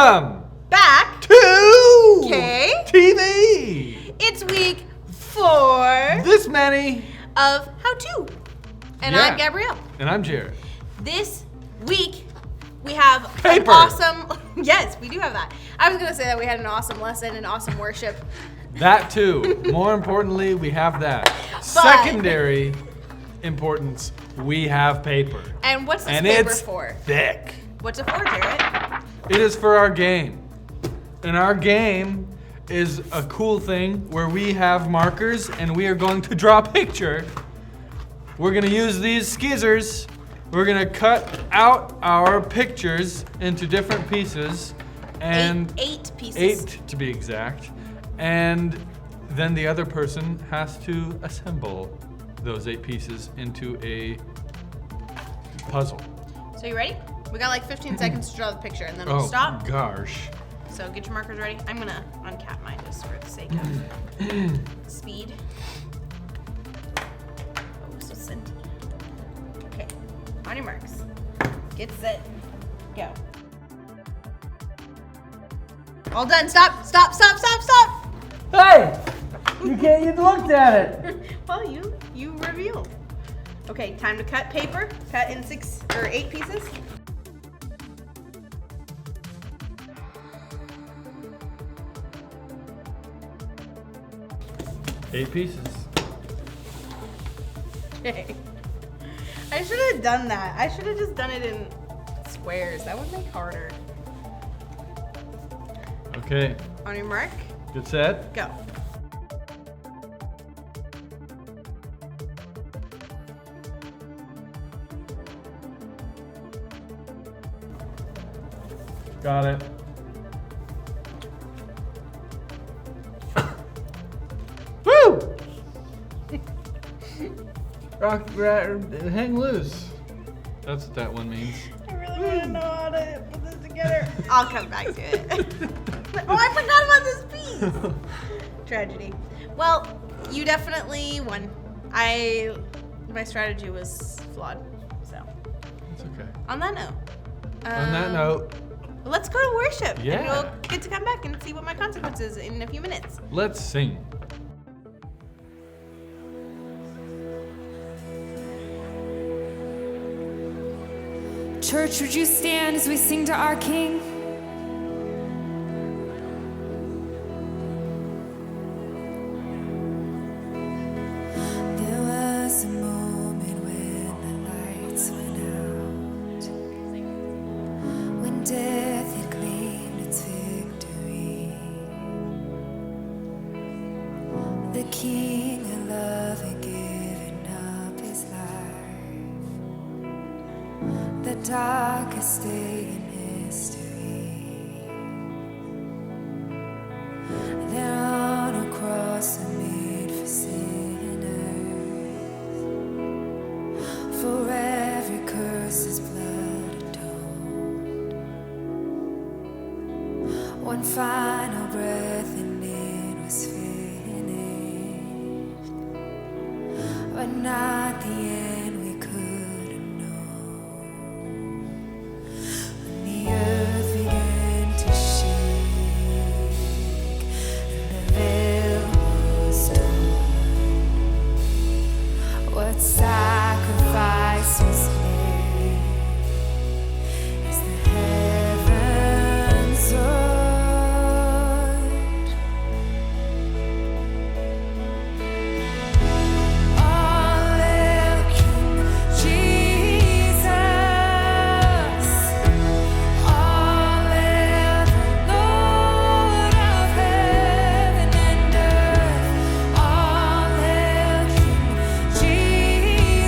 Welcome back to K TV. It's week 4 This many of How To. And Yeah. I'm Gabrielle. And I'm Jared. This week we have Paper. an awesome, yes, we do have that. I was going to say that we had an awesome lesson and awesome worship. That too. More importantly, we have that. Secondary importance, we have paper. And what's this And paper it's for? thick. What's it for, Jared? It is for our game. And our game is a cool thing where we have markers and we are going to draw a picture. We're going to use these skeezers. We're going to cut out our pictures into different pieces. And eight pieces. 8 to be exact. And then the other person has to assemble those 8 pieces into a puzzle. So you ready? We got like 15 seconds to draw the picture and then we'll stop. Gosh. So get your markers ready. I'm gonna uncap mine just for the sake of speed. Oh, so scenty. Okay, on your marks. Get set, go. All done, stop, stop, stop, stop, stop. Hey! You can't even look at it. Well, you revealed. Okay, time to cut paper. Cut in 6 or 8 pieces. Eight pieces. Okay. I should have done that. I should have just done it in squares. That would make harder. Okay. On your mark, Get set. go. Got it. Woo! Hang loose. That's what that one means. I really want to know how to put this together. I'll come back to it. Oh, I forgot about this piece. Tragedy. Well, you definitely won. My strategy was flawed. So, It's okay. on that note. On that note, Let's go to worship. Yeah. And we'll get to come back and see what my consequence is in a few minutes. let's sing. Church, would you stand as we sing to our King? There was a moment when the lights went out, when death had claimed its victory. The King of love had given up his life, the darkest day in history. There on a cross made for sinners, for every curse his blood atoned. One final breath and it was finished, but not the end we could have known. When the earth began to shake and the veil was torn, what sacrifice was made as the heavens roared. All hail King Jesus, all hail the Lord of heaven and earth, all hail King Jesus.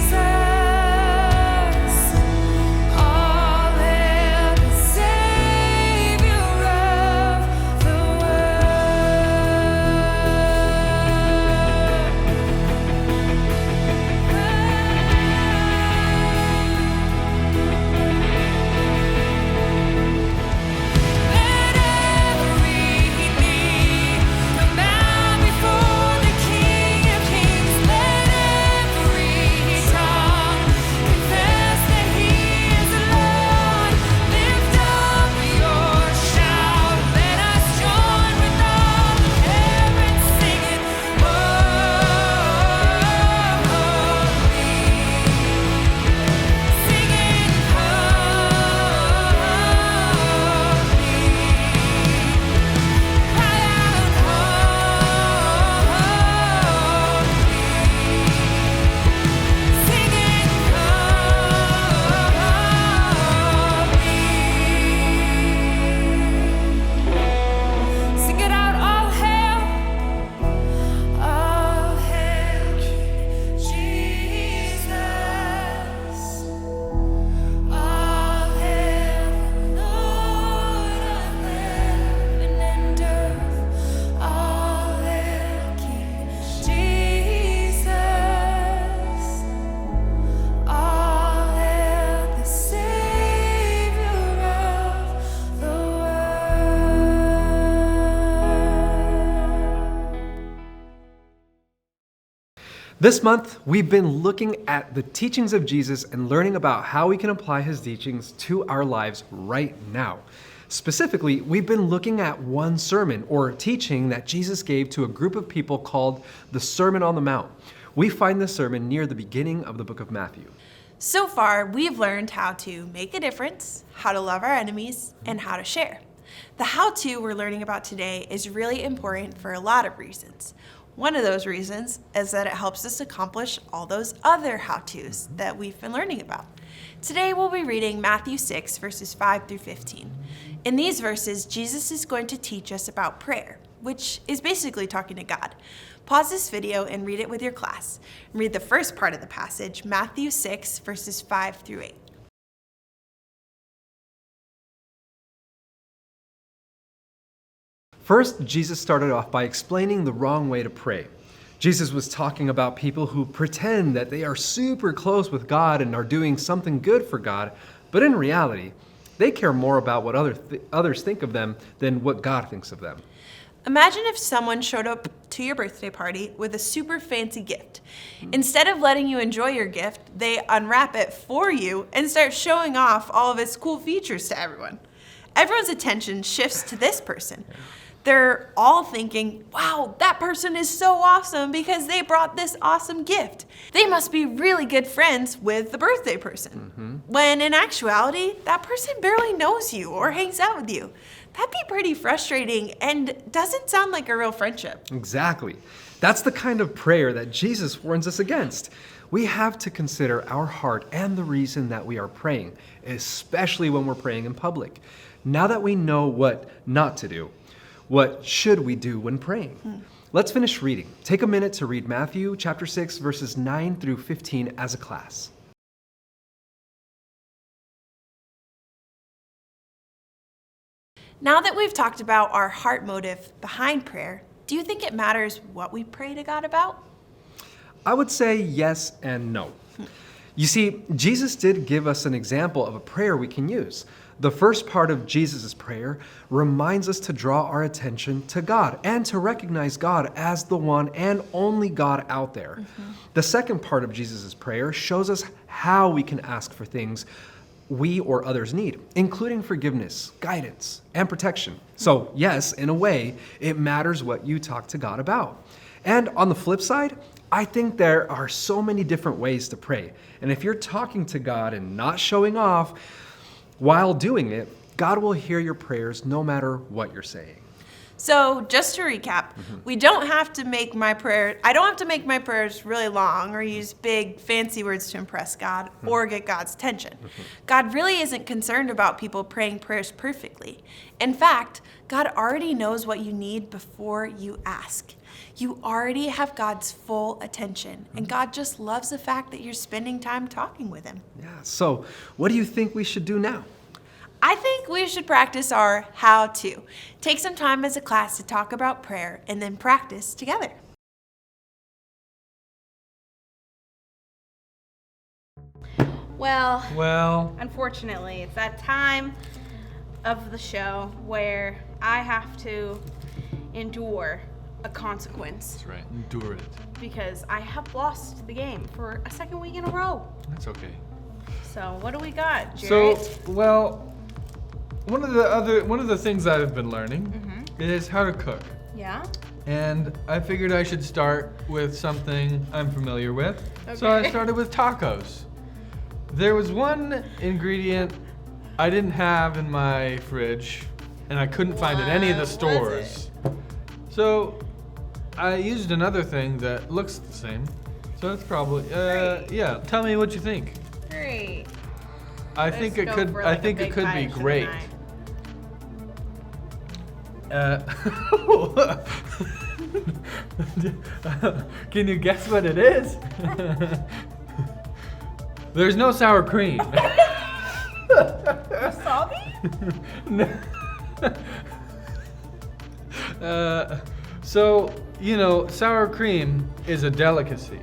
This month, we've been looking at the teachings of Jesus and learning about how we can apply his teachings to our lives right now. Specifically, we've been looking at one sermon or teaching that Jesus gave to a group of people called the Sermon on the Mount. We find this sermon near the beginning of the book of Matthew. So far, we've learned how to make a difference, how to love our enemies, and how to share. The how-to we're learning about today is really important for a lot of reasons. One of those reasons is that it helps us accomplish all those other how-tos that we've been learning about. Today we'll be reading Matthew 6, verses 5 through 15. In these verses, Jesus is going to teach us about prayer, which is basically talking to God. Pause this video and read it with your class. Read the first part of the passage, Matthew 6, verses 5 through 8. First, Jesus started off by explaining the wrong way to pray. Jesus was talking about people who pretend that they are super close with God and are doing something good for God, but in reality, they care more about what others think of them than what God thinks of them. Imagine if someone showed up to your birthday party with a super fancy gift. Instead of letting you enjoy your gift, they unwrap it for you and start showing off all of its cool features to everyone. Everyone's attention shifts to this person. They're all thinking, wow, that person is so awesome because they brought this awesome gift. They must be really good friends with the birthday person. When in actuality, that person barely knows you or hangs out with you. That'd be pretty frustrating and doesn't sound like a real friendship. Exactly. That's the kind of prayer that Jesus warns us against. We have to consider our heart and the reason that we are praying, especially when we're praying in public. Now that we know what not to do, what should we do when praying? Let's finish reading. Take a minute to read Matthew chapter 6, verses 9 through 15 as a class. Now that we've talked about our heart motive behind prayer, do you think it matters what we pray to God about? I would say yes and no. You see, Jesus did give us an example of a prayer we can use. The first part of Jesus' prayer reminds us to draw our attention to God and to recognize God as the one and only God out there. The second part of Jesus' prayer shows us how we can ask for things we or others need, including forgiveness, guidance, and protection. So yes, in a way, it matters what you talk to God about. And on the flip side, I think there are so many different ways to pray. And if you're talking to God and not showing off while doing it, God will hear your prayers no matter what you're saying. So just to recap, I don't have to make my prayers really long or use big fancy words to impress God or get God's attention. God really isn't concerned about people praying prayers perfectly. In fact, God already knows what you need before you ask. You already have God's full attention, and God just loves the fact that you're spending time talking with him. Yeah, so what do you think we should do now? I think we should practice our how-to. Take some time as a class to talk about prayer and then practice together. Well, unfortunately, it's that time of the show where I have to endure a consequence. That's right. Endure it. Because I have lost the game for a second week in a row. That's okay. So what do we got, Jared? So, well, one of the things I've been learning is how to cook. Yeah? And I figured I should start with something I'm familiar with. So I Okay. started with tacos. There was one ingredient I didn't have in my fridge, and I couldn't find at any of the What was stores. So I used another thing that looks the same. So it's probably Great. yeah. Tell me what you think. Great. I Let's think it go could. for, I like, a think it big could be bite great. tonight. Can you guess what it is? There's no sour cream. Wasabi? So, you know, sour cream is a delicacy,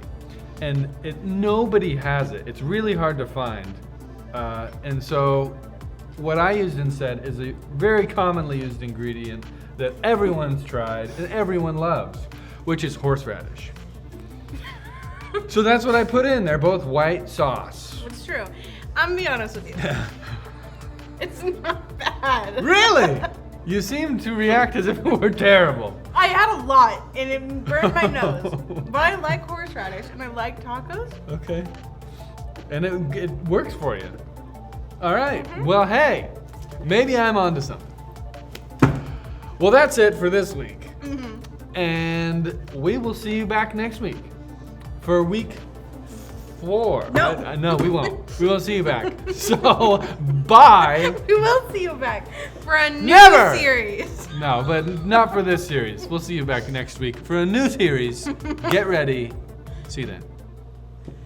and nobody has it. It's really hard to find. And so what I used instead is a very commonly used ingredient that everyone's tried and everyone loves, which is horseradish. So that's what I put in. They're both white sauce. It's true. I'm gonna be honest with you. It's not bad. Really? You seem to react as if it were terrible. I had a lot and it burned my nose. But I like horseradish and I like tacos. Okay. And it works for you. All right. Well, hey, maybe I'm onto something. Well, that's it for this week. And we will see you back next week for week 4. No. No, we won't. We won't see you back. So, bye. We will see you back for a new Never! series. No, but not for this series. We'll see you back next week for a new series. Get ready. See you then.